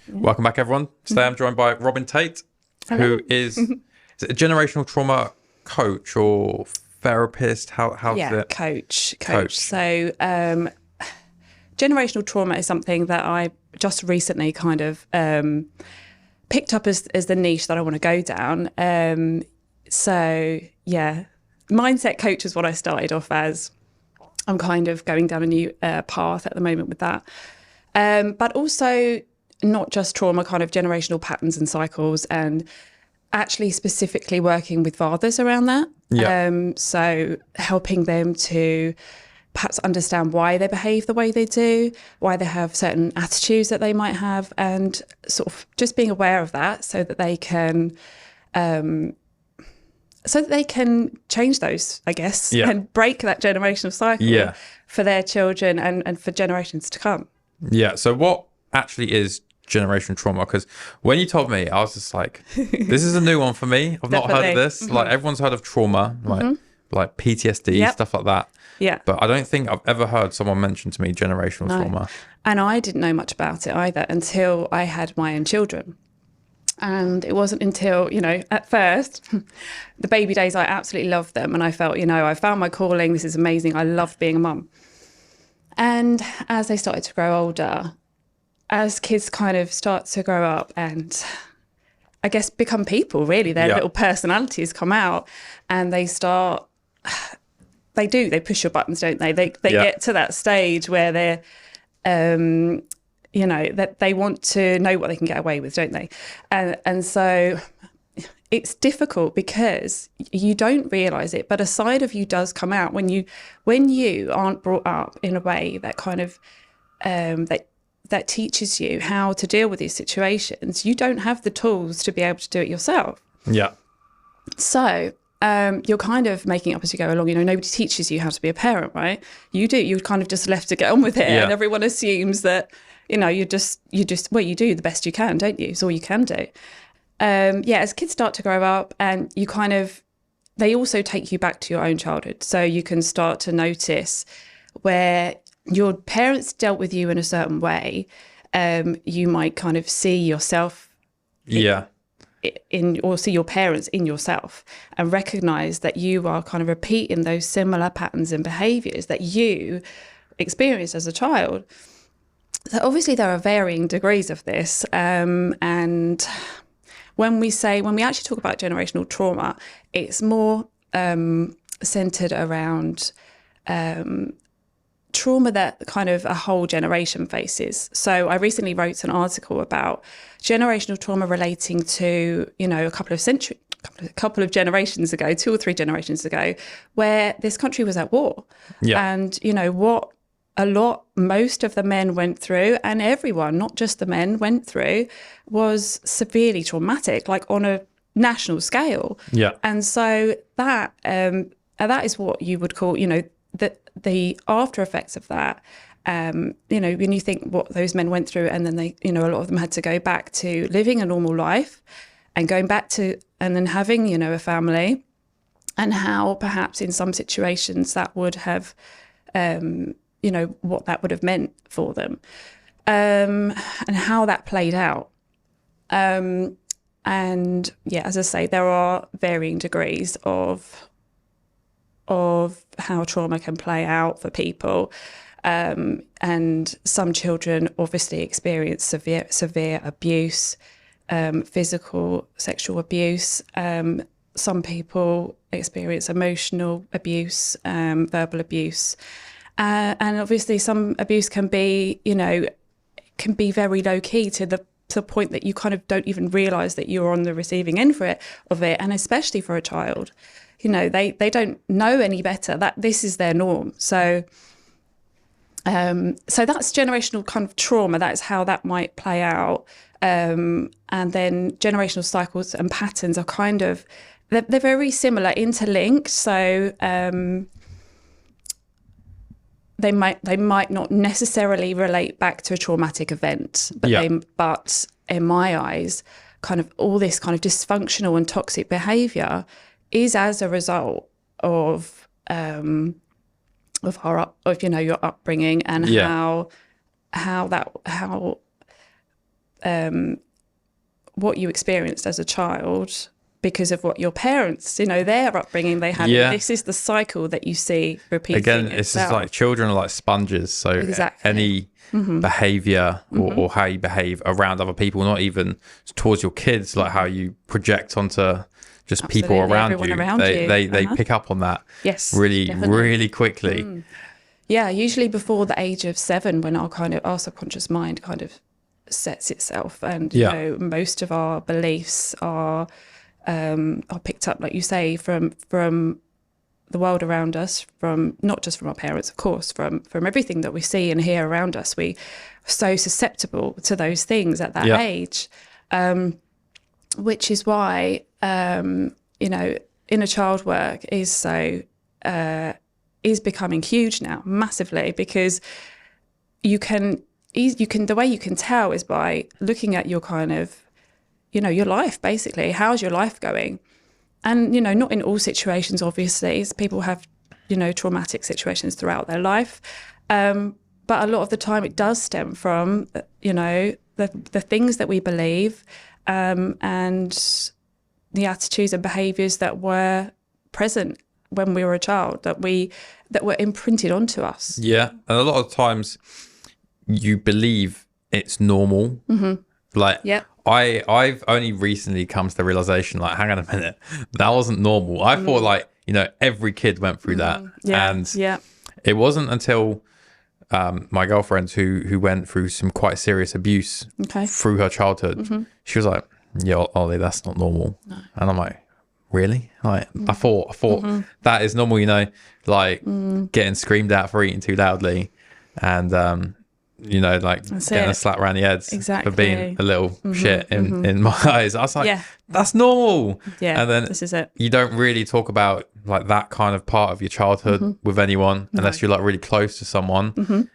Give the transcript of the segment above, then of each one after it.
Welcome back, everyone. Today I'm joined by Robyn Tate, who is it a generational trauma coach or therapist? How's it? Coach. So generational trauma is something that I just recently kind of picked up as the niche that I want to go down. Mindset coach is what I started off as. I'm kind of going down a new path at the moment with that. But also not just trauma, kind of generational patterns and cycles, and actually specifically working with fathers around that. Yeah. So helping them to perhaps understand why they behave the way they do, why they have certain attitudes that they might have, and sort of just being aware of that so that they can change those, I guess, and break that generational cycle for their children and for generations to come. Yeah. So what actually is generational trauma? Because when you told me, I was just like, this is a new one for me. I've not heard of this. Mm-hmm. Like everyone's heard of trauma, like PTSD, stuff like that. Yeah. But I don't think I've ever heard someone mention to me generational trauma. And I didn't know much about it either until I had my own children. And it wasn't until, at first, the baby days, I absolutely loved them. And I felt, I found my calling. This is amazing. I loved being a mum. And as they started to grow older, as kids kind of start to grow up and I guess become people, really, their little personalities come out and they push your buttons, don't they? They get to that stage where they're, that they want to know what they can get away with, don't they? And so it's difficult because you don't realise it, but a side of you does come out when you aren't brought up in a way that kind of that teaches you how to deal with these situations. You don't have the tools to be able to do it yourself. Yeah. So you're kind of making it up as you go along. Nobody teaches you how to be a parent, right? You do. You're kind of just left to get on with it, and everyone assumes that you do the best you can, don't you? It's all you can do. As kids start to grow up, and they also take you back to your own childhood. So you can start to notice where your parents dealt with you in a certain way. You might kind of see yourself or see your parents in yourself and recognize that you are kind of repeating those similar patterns and behaviors that you experienced as a child. So obviously there are varying degrees of this. And when we actually talk about generational trauma, it's more centered around trauma that kind of a whole generation faces. So I recently wrote an article about generational trauma relating to, a couple of generations ago, 2 or 3 generations ago, where this country was at war. Yeah. And, what most of the men went through, and everyone, not just the men, went through, was severely traumatic, like on a national scale. Yeah. And so that is what you would call, the after effects of that, when you think what those men went through, and then they, a lot of them had to go back to living a normal life and going back to, and then having, a family, and how perhaps in some situations that would have, what that would have meant for them, and how that played out. As I say, there are varying degrees of how trauma can play out for people. And some children obviously experience severe abuse, physical, sexual abuse. Some people experience emotional abuse, verbal abuse. And obviously some abuse can be, very low key to the point that you kind of don't even realise that you're on the receiving end of it. And especially for a child, they don't know any better, that this is their norm. So that's generational kind of trauma. That's how that might play out. And then generational cycles and patterns are kind of, they're very similar, interlinked. So they might not necessarily relate back to a traumatic event, but in my eyes, kind of all this kind of dysfunctional and toxic behaviour is as a result of your upbringing, and how what you experienced as a child because of what your parents, their upbringing they had. Yeah. This is the cycle that you see repeating Again, itself. it's just like children are like sponges. So Exactly. any behavior or how you behave around other people, not even towards your kids, like how you project onto just people around everyone you, around you. they pick up on that really, definitely. really quickly. Yeah, usually before the age of 7, when our subconscious mind kind of sets itself, and most of our beliefs are picked up, like you say, from the world around us, from not just from our parents, of course, from everything that we see and hear around us. We are so susceptible to those things at that age, which is why inner child work is so is becoming huge now, massively, because you can the way you can tell is by looking at your kind of your life, basically. How's your life going? And not in all situations, obviously. People have traumatic situations throughout their life, but a lot of the time it does stem from the things that we believe, and the attitudes and behaviors that were present when we were a child, that were imprinted onto us. Yeah, and a lot of times you believe it's normal. Like, I've only recently come to the realization, like, hang on a minute, that wasn't normal. I thought, like, every kid went through that. And it wasn't until my girlfriend who went through some quite serious abuse through her childhood, she was like, yeah, Ollie, that's not normal. No. And I'm like, really? Like, I thought that is normal, like getting screamed at for eating too loudly, and like that's getting a slap around the head for being a little shit in my eyes. I was like, that's normal. Yeah, and then this is it. You don't really talk about like that kind of part of your childhood with anyone unless you're like really close to someone.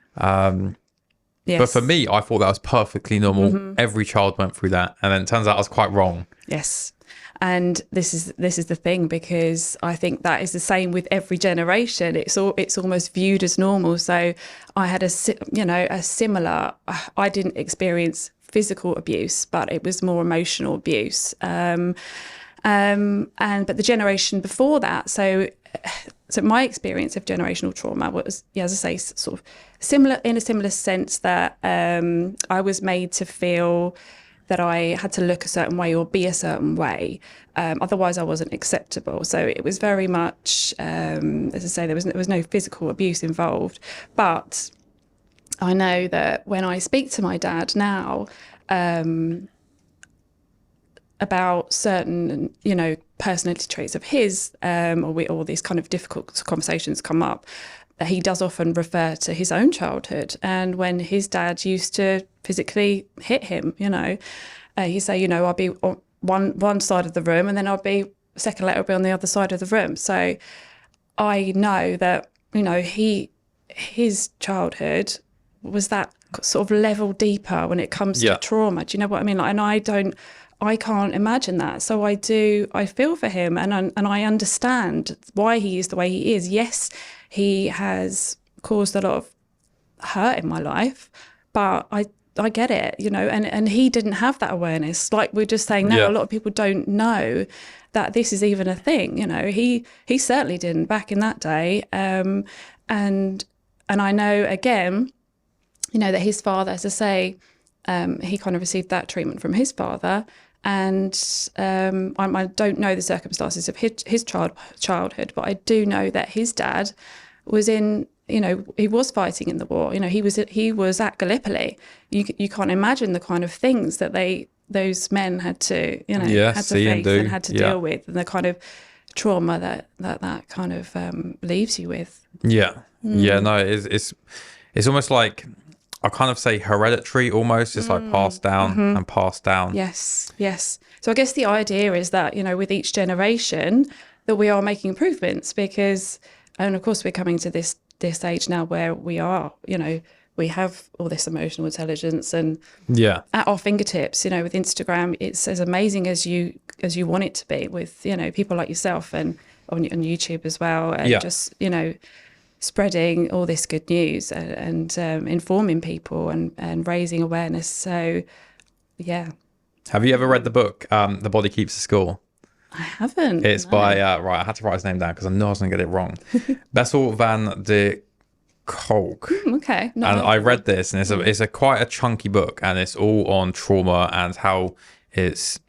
But for me, I thought that was perfectly normal. Every child went through that, and then it turns out I was quite wrong. Yes. And this is the thing, because I think that is the same with every generation. It's almost viewed as normal. So I had a similar. I didn't experience physical abuse, but it was more emotional abuse. But the generation before that. So my experience of generational trauma was, as I say, sort of similar, in a similar sense that I was made to feel that I had to look a certain way or be a certain way, otherwise I wasn't acceptable. So it was very much, as I say, there was no physical abuse involved. But I know that when I speak to my dad now about certain, personality traits of his, or these kind of difficult conversations come up, he does often refer to his own childhood, and when his dad used to physically hit him, he'd say, I'll be on one side of the room, and then I'll be second later, I'll be on the other side of the room. So I know that his childhood was that sort of level deeper when it comes to trauma. Do you know what I mean? Like, and I can't imagine that. So I feel for him, and I understand why he is the way he is. Yes, he has caused a lot of hurt in my life, but I get it, and he didn't have that awareness. Like we're just saying now, a lot of people don't know that this is even a thing. He certainly didn't back in that day. And I know, again, that his father, as I say, he kind of received that treatment from his father. And I don't know the circumstances of his childhood, but I do know that his dad was in, he was fighting in the war. He was at Gallipoli. You can't imagine the kind of things that those men had to, had to face and had to deal with, and the kind of trauma that kind of leaves you with. Yeah. No, it's almost like, I kind of say hereditary almost. It's like passed down and passed down. Yes. So I guess the idea is that, with each generation that we are making improvements, because, and of course we're coming to this age now where we are, we have all this emotional intelligence and at our fingertips, with Instagram, it's as amazing as you want it to be, with, people like yourself and on YouTube as well. And just, spreading all this good news and informing people and raising awareness. So yeah. Have you ever read the book, The Body Keeps the Score? I haven't. It's by, right, I had to write his name down because I knew I was going to get it wrong. Bessel van de Kolk. Okay. And I read this, and it's a quite a chunky book, and it's all on trauma and how it's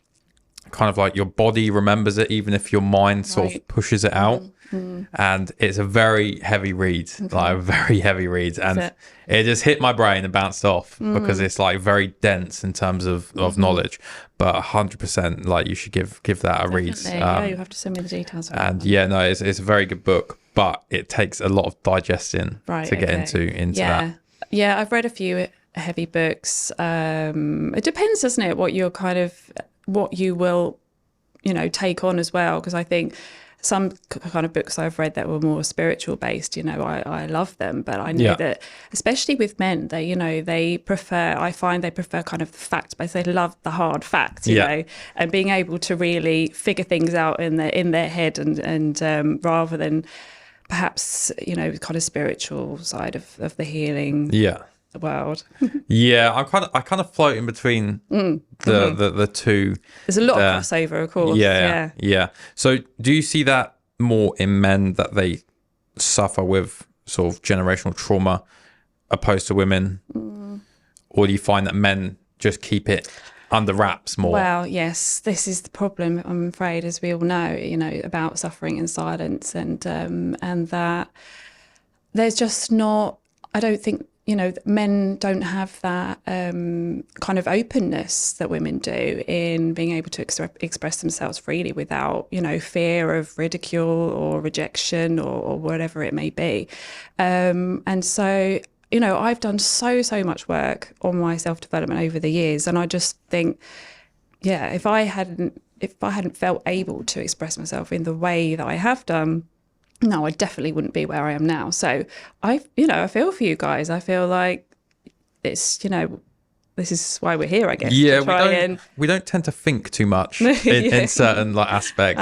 kind of like your body remembers it, even if your mind sort of pushes it out. And it's a very heavy read, like a very heavy read. And it just hit my brain and bounced off because it's like very dense in terms of knowledge. But 100%, like you should give that a read. Yeah, you have to send me the details. And yeah, no, it's a very good book, but it takes a lot of digesting to get into that. Yeah, I've read a few heavy books. It depends, doesn't it, what you will, take on as well. Because I think some kind of books I've read that were more spiritual based, I love them, but I know that especially with men, I find they prefer kind of the fact based. They love the hard facts, you know, and being able to really figure things out in their head and rather than perhaps, kind of spiritual side of the healing. World. I kind of float in between the two. There's a lot of crossover, of course. Yeah. So do you see that more in men, that they suffer with sort of generational trauma opposed to women, or do you find that men just keep it under wraps more? Well, yes, this is the problem, I'm afraid, as we all know, about suffering in silence, and that there's just not, I don't think, men don't have that kind of openness that women do in being able to express themselves freely without, fear of ridicule or rejection or whatever it may be. And so, I've done so much work on my self-development over the years. And I just think, if I hadn't felt able to express myself in the way that I have done, no, I definitely wouldn't be where I am now. So I feel for you guys. I feel like it's, this is why we're here, I guess. Yeah, we don't tend to think too much in certain aspects.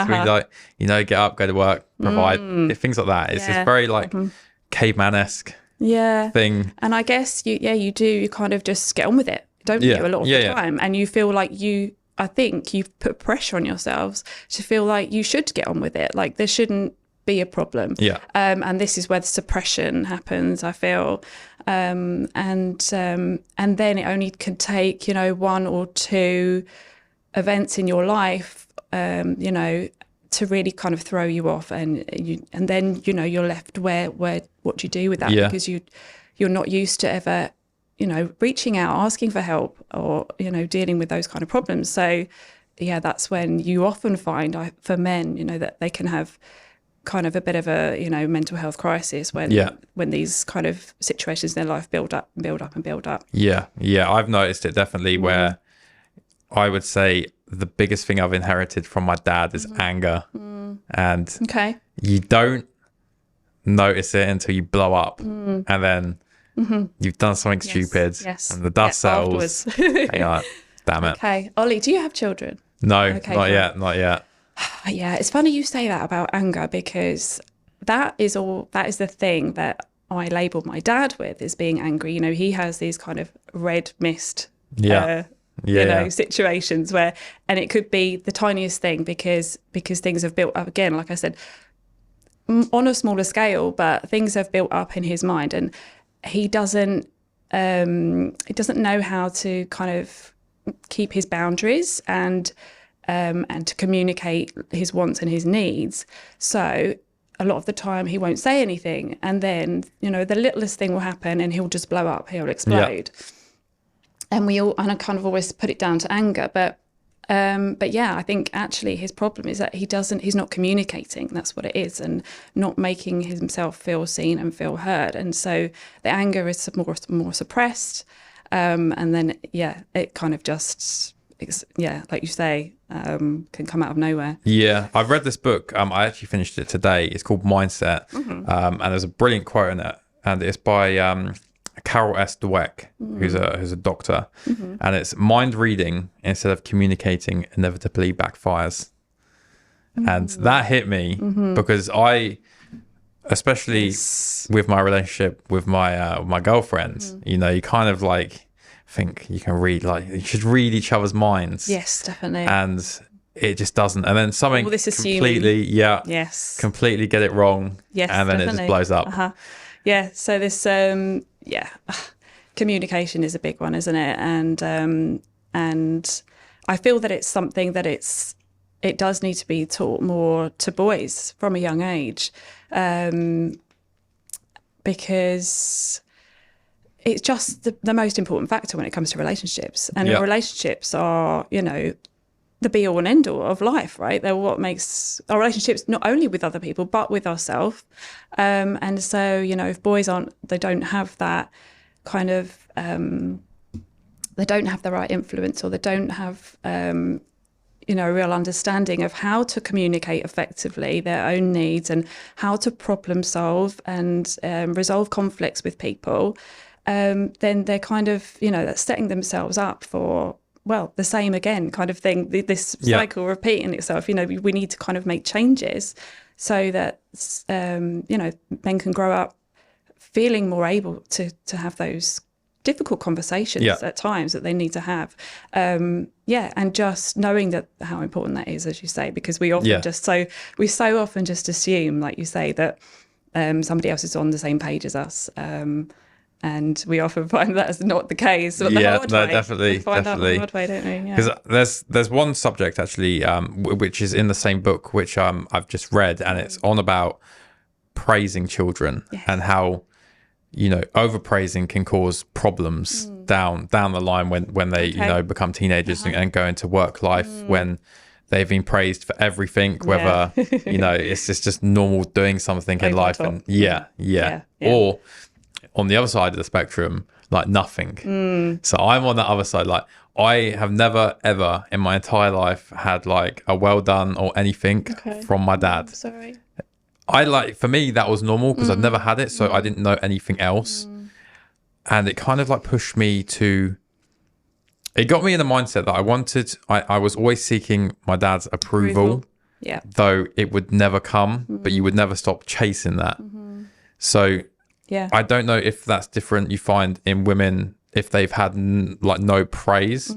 We get up, go to work, provide things like that. It's just very caveman-esque thing. And I guess you do. You kind of just get on with it, don't you? A lot of the time, and you feel like I think you've put pressure on yourselves to feel like you should get on with it. Like there shouldn't be a problem. And this is where the suppression happens, I feel. And then it only can take, one or two events in your life, to really kind of throw you off, and then you're left where what do you do with that? Because you're not used to ever, reaching out, asking for help, or dealing with those kind of problems. So that's when you often find, for men, that they can have kind of a bit of a mental health crisis when these kind of situations in their life build up. I've noticed it definitely, where I would say the biggest thing I've inherited from my dad is anger, and you don't notice it until you blow up, and then you've done something stupid, and the dust settles and you're like, damn it. Okay, Ollie, do you have children? No, not yet. Yeah, it's funny you say that about anger, because that is the thing that I label my dad with, is being angry. He has these kind of red mist situations where, and it could be the tiniest thing, because things have built up, again, like I said, on a smaller scale, but things have built up in his mind, and he doesn't know how to kind of keep his boundaries and to communicate his wants and his needs. So a lot of the time he won't say anything, and then the littlest thing will happen and he'll just blow up, he'll explode. And I kind of always put it down to anger, but I think actually his problem is that he's not communicating. That's what it is, and not making himself feel seen and feel heard. And so the anger is more suppressed, and then it kind of just like you say, can come out of nowhere. I've read this book. I actually finished it today. It's called Mindset, and there's a brilliant quote in it, and it's by Carol S. Dweck, who's a doctor, and it's mind reading instead of communicating inevitably backfires. And that hit me because I, especially with my relationship with my girlfriend, you kind of like think you can read, like, you should read each other's minds. Yes, definitely. And it just doesn't. And then something All this completely, yes, completely get it wrong. Yes, and then definitely. it just blows up. Yeah. So this, communication is a big one, isn't it? And I feel that it's something that it does need to be taught more to boys from a young age, because it's just the most important factor when it comes to relationships. And relationships are, the be all and end all of life, right? They're what makes our relationships not only with other people, but with ourselves. And so, if boys they don't have that kind of, they don't have the right influence, or they don't have, a real understanding of how to communicate effectively their own needs and how to problem solve and resolve conflicts with people, then they're kind of, that's setting themselves up for, the same again kind of thing, this cycle repeating itself. We need to kind of make changes so that, men can grow up feeling more able to have those difficult conversations at times that they need to have. And just knowing that how important that is, as you say, because we often we so often just assume, like you say, that somebody else is on the same page as us. And we often find that is not the case. But definitely. We find out the hard way, don't we? Because there's one subject actually, which is in the same book, which I've just read, and it's on about praising children and how, overpraising can cause problems down the line when they become teenagers and go into work life, when they've been praised for everything, whether it's just normal doing something in life, and or on the other side of the spectrum, like nothing. So I'm on the other side. Like, I have never ever in my entire life had like a well done or anything from my dad. Sorry. For me, that was normal because I'd never had it, so I didn't know anything else. And it kind of like pushed me it got me in the mindset that I was always seeking my dad's approval. Yeah. Though it would never come, but you would never stop chasing that. So I don't know if that's different. You find in women, if they've had no praise,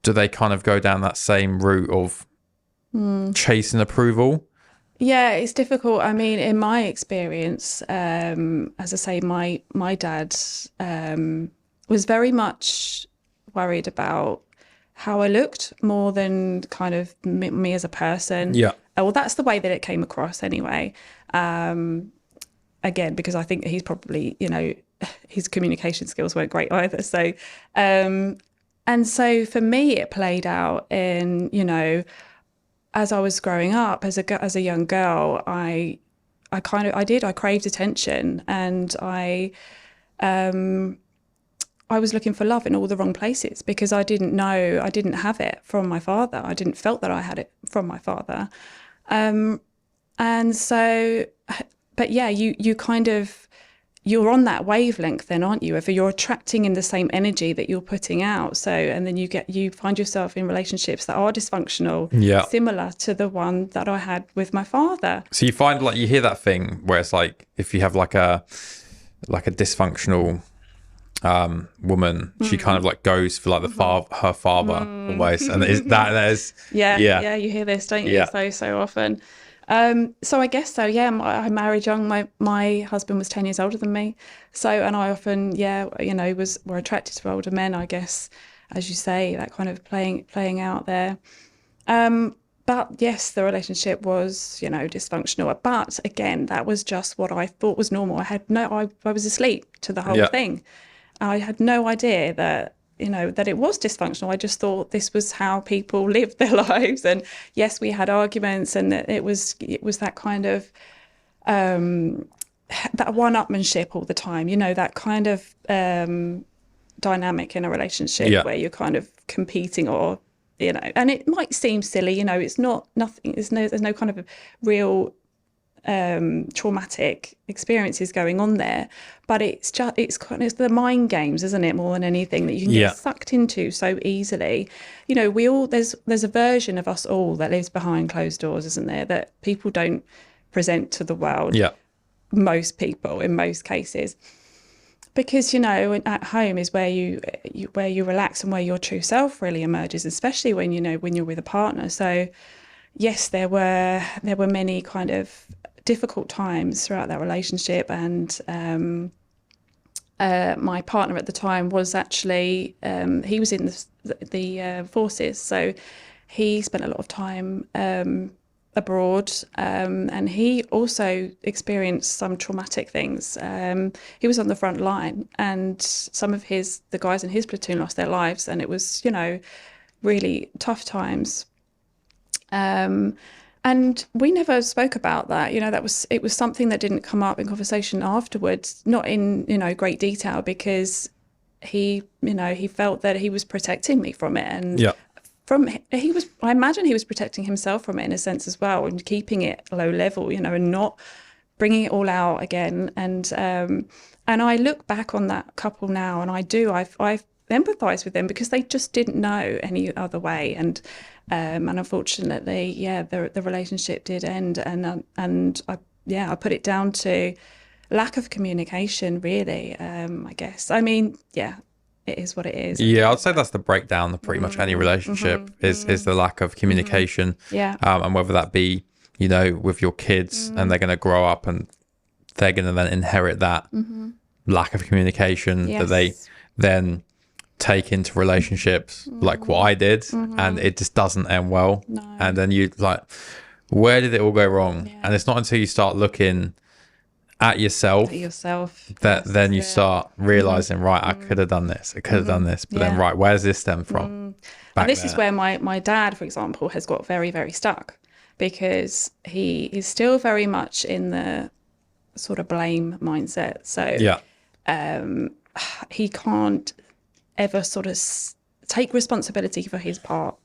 do they kind of go down that same route of chasing approval? Yeah, it's difficult. I mean, in my experience, as I say, my dad was very much worried about how I looked more than kind of me as a person. Yeah. Well, that's the way that it came across anyway. Again, because I think he's probably, his communication skills weren't great either. So, and so for me, it played out in, as I was growing up as a young girl, I craved attention, and I was looking for love in all the wrong places because I didn't have it from my father. I didn't felt that I had it from my father. And so, but yeah, you're on that wavelength then, aren't you? If you're attracting in the same energy that you're putting out. So, and then you find yourself in relationships that are dysfunctional, similar to the one that I had with my father. So you find you hear that thing where it's like, if you have like a dysfunctional woman, she kind of goes for her father almost, and there's you hear this, don't you? So often. So I guess so. Yeah, I married young. My husband was 10 years older than me. So, and I often, were attracted to older men, I guess, as you say, that kind of playing out there. But yes, the relationship was, dysfunctional. But again, that was just what I thought was normal. I was asleep to the whole thing. I had no idea that it was dysfunctional. I just thought this was how people lived their lives. And yes, we had arguments, and it was that kind of that one-upmanship all the time. That kind of dynamic in a relationship where you're kind of competing, or and it might seem silly. It's not nothing. There's no kind of real traumatic experiences going on there, but it's the mind games, isn't it, more than anything, that you can get sucked into so easily. There's a version of us all that lives behind closed doors, isn't there, that people don't present to the world. Most people, in most cases. because, you know, at home is where you relax and where your true self really emerges, especially when, you know, when you're with a partner. So yes, there were many kind of difficult times throughout that relationship, and my partner at the time was actually he was in the forces, so he spent a lot of time abroad, and he also experienced some traumatic things. He was on the front line, and some of the guys in his platoon lost their lives, and it was, you know, really tough times. And we never spoke about that. You know, it was something that didn't come up in conversation afterwards, not in, you know, great detail, because he, you know, he felt that he was protecting me from it. And I imagine he was protecting himself from it in a sense as well, and keeping it low level, you know, and not bringing it all out again. And I look back on that couple now, and I've empathise with them, because they just didn't know any other way. And unfortunately, yeah, the relationship did end, and I put it down to lack of communication, really. I guess. I mean, yeah, it is what it is. Yeah, I'd say that's the breakdown of pretty much any relationship is the lack of communication. Yeah. And whether that be, you know, with your kids, and they're going to grow up and they're going to then inherit that lack of communication that they then take into relationships, like what I did, and it just doesn't end well. No. And then you like, where did it all go wrong? And it's not until you start looking at yourself that then you start realizing, right, I could have done this, I could have done this, but then, right, where's this stem from? And this is where my dad, for example, has got very, very stuck, because he is still very much in the sort of blame mindset. So he can't ever sort of take responsibility for his part,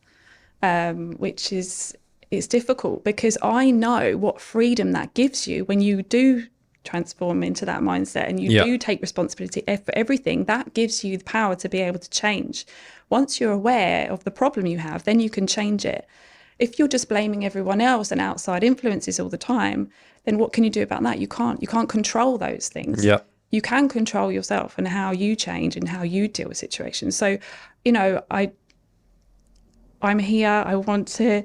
which is, it's difficult, because I know what freedom that gives you when you do transform into that mindset, and you do take responsibility for everything. That gives you the power to be able to change. Once you're aware of the problem you have, then you can change it. If you're just blaming everyone else and outside influences all the time, then what can you do about that? You can't control those things. You can control yourself and how you change and how you deal with situations. So, you know, I'm here. I want to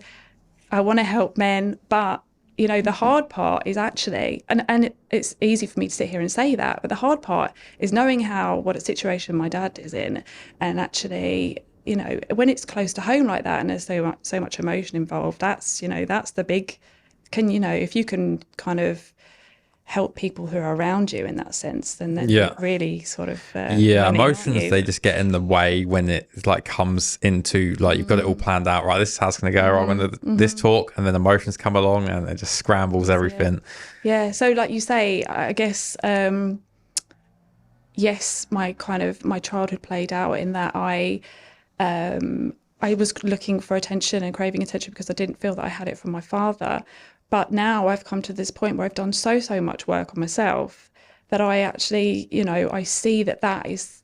help men, but, you know, the hard part is actually, and it's easy for me to sit here and say that, but the hard part is knowing what a situation my dad is in, and actually, you know, when it's close to home like that, and there's so much emotion involved, that's, you know, that's the big. You know, if you can kind of help people who are around you in that sense, then it really sort of emotions, they just get in the way when it like comes into like, you've got it all planned out, right, this is how it's going to go, right, when this talk, and then emotions come along and it just scrambles everything. So like you say, I guess yes, my childhood played out in that I was looking for attention and craving attention because I didn't feel that I had it from my father. But now I've come to this point where I've done so much work on myself that I actually, you know, I see that is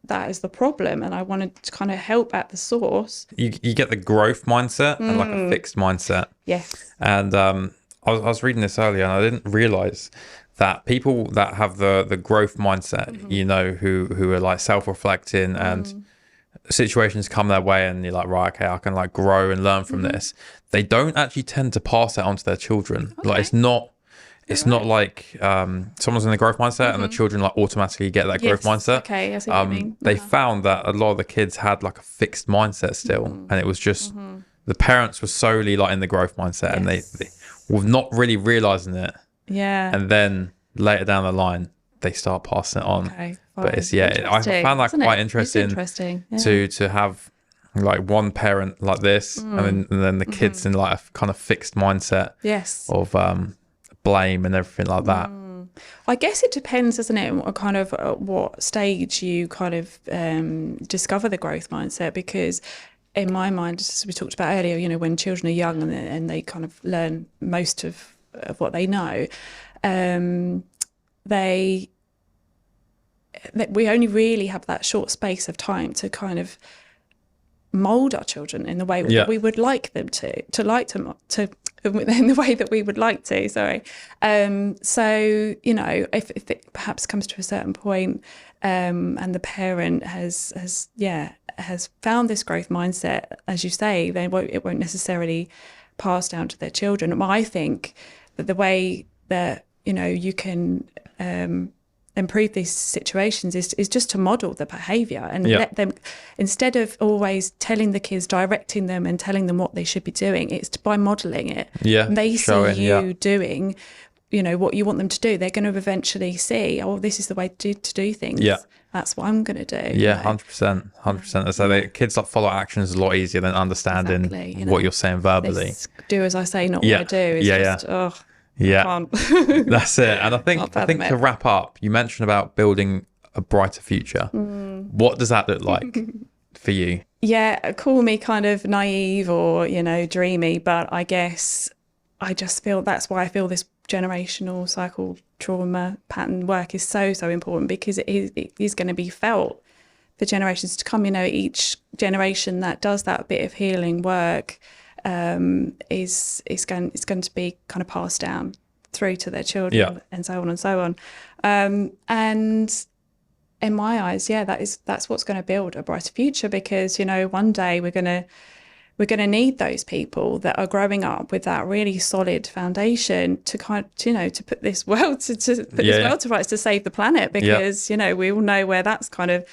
the problem, and I wanted to kind of help at the source. You get the growth mindset and like a fixed mindset. Yes. And I was reading this earlier, and I didn't realize that people that have the growth mindset, you know, who are like self-reflecting and situations come their way, and you're like, right, okay, I can like grow and learn from this. They don't actually tend to pass that on to their children. Like it's not like someone's in the growth mindset and the children like automatically get that growth mindset. Okay, I see what you mean. They found that a lot of the kids had like a fixed mindset still, and it was just the parents were solely like in the growth mindset, and they were not really realizing it. And then later down the line, they start passing it on. Okay, but it's I found that quite interesting to have like one parent like this, and then the kids in like a kind of fixed mindset of blame and everything like that. I guess it depends, doesn't it, what kind of what stage you kind of discover the growth mindset, because in my mind, as we talked about earlier, you know, when children are young and they kind of learn most of what they know, we only really have that short space of time to kind of mold our children in the way that we would like them to in the way that we would like to, sorry. So, you know, if it perhaps comes to a certain point, and the parent has found this growth mindset, as you say, it won't necessarily pass down to their children. I think that the way that, you know, you can improve these situations is just to model the behavior and let them, instead of always telling the kids, directing them and telling them what they should be doing, it's by modeling it. And they see you doing, you know, what you want them to do. They're going to eventually see, oh, this is the way to do things. That's what I'm going to do. Yeah, 100%. So the kids like follow actions a lot easier than understanding what you're saying verbally. Do as I say, not what I do. It's just, That's it. And I think to wrap up, you mentioned about building a brighter future. What does that look like for you? Yeah, call me kind of naive or, you know, dreamy, but I guess I just feel that's why I feel this generational cycle trauma pattern work is so important, because it is going to be felt for generations to come. You know, each generation that does that bit of healing work is going to be kind of passed down through to their children and so on and so on. And in my eyes, that's what's going to build a brighter future, because, you know, one day we're going to need those people that are growing up with that really solid foundation to kind of, you know, to put this world to rights, to save the planet, because you know, we all know where that's kind of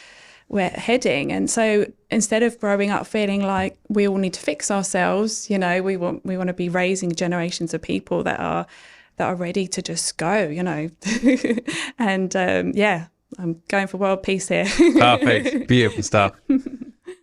we're heading. And so instead of growing up feeling like we all need to fix ourselves, you know, we want to be raising generations of people that are ready to just go, you know. And I'm going for world peace here. Perfect. Beautiful stuff.